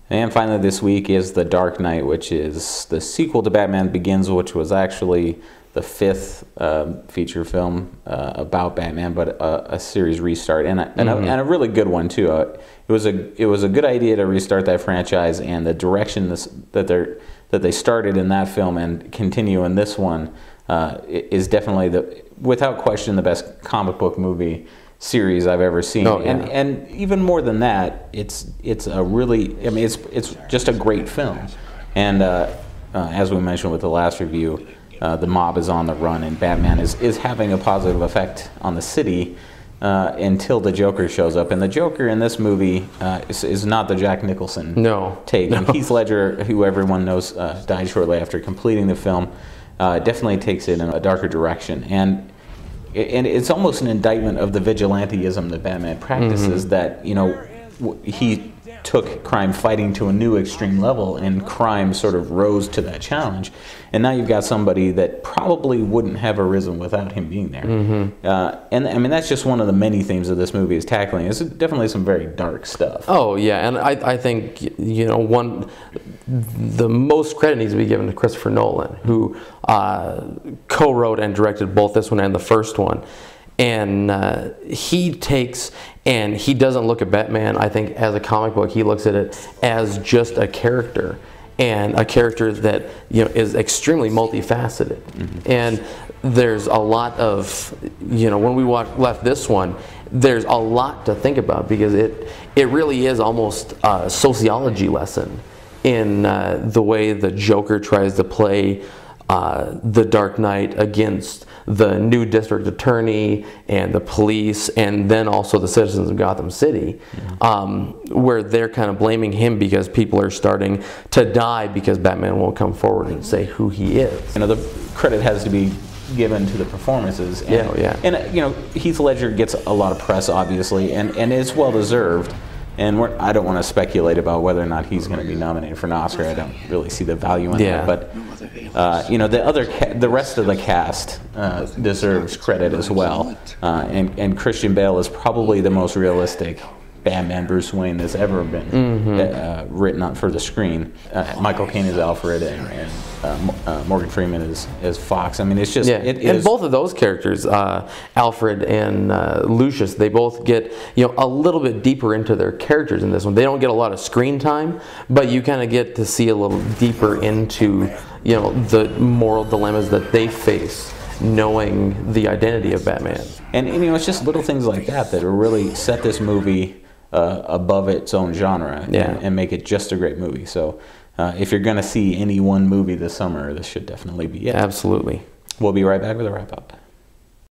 And finally this week is The Dark Knight, which is the sequel to Batman Begins, which was actually the fifth feature film about Batman, but a series restart, and a really good one too. It was a good idea to restart that franchise, and the direction that they started in that film and continue in this one is definitely without question the best comic book movie series I've ever seen. Oh, yeah. And even more than that, it's a really, I mean, it's just a great film. And as we mentioned with the last review, the mob is on the run, and Batman is having a positive effect on the city until the Joker shows up. And the Joker in this movie is not the Jack Nicholson take. No. And Heath Ledger, who everyone knows died shortly after completing the film, definitely takes it in a darker direction. And it's almost an indictment of the vigilanteism that Batman practices, that, you know, he took crime fighting to a new extreme level, and crime sort of rose to that challenge. And now you've got somebody that probably wouldn't have arisen without him being there. And I mean, that's just one of the many themes that this movie is tackling. It's definitely some very dark stuff. Oh yeah, and I think, you know, the most credit needs to be given to Christopher Nolan, who co-wrote and directed both this one and the first one. And he takes, and he doesn't look at Batman, I think, as a comic book. He looks at it as just a character, and a character that, you know, is extremely multifaceted. And there's a lot of, you know, when we left this one, there's a lot to think about, because it really is almost a sociology lesson in the way the Joker tries to play the Dark Knight against the new district attorney and the police, and then also the citizens of Gotham City, where they're kind of blaming him because people are starting to die because Batman won't come forward and say who he is. You know, the credit has to be given to the performances. And, and you know, Heath Ledger gets a lot of press, obviously, and it's well deserved. And I don't want to speculate about whether or not he's going to be nominated for an Oscar. I don't really see the value in that. But you know, the rest of the cast deserves credit as well. And Christian Bale is probably the most realistic Batman Bruce Wayne that's ever been written on for the screen. Michael Caine is Alfred, and Morgan Freeman is Fox. I mean, it's just and both of those characters, Alfred and Lucius, they both get, you know, a little bit deeper into their characters in this one. They don't get a lot of screen time, but you kind of get to see a little deeper into, you know, the moral dilemmas that they face, knowing the identity of Batman. And you know, it's just little things like that that really set this movie above its own genre, and make it just a great movie. So if you're going to see any one movie this summer, this should definitely be it. Absolutely. We'll be right back with a wrap-up.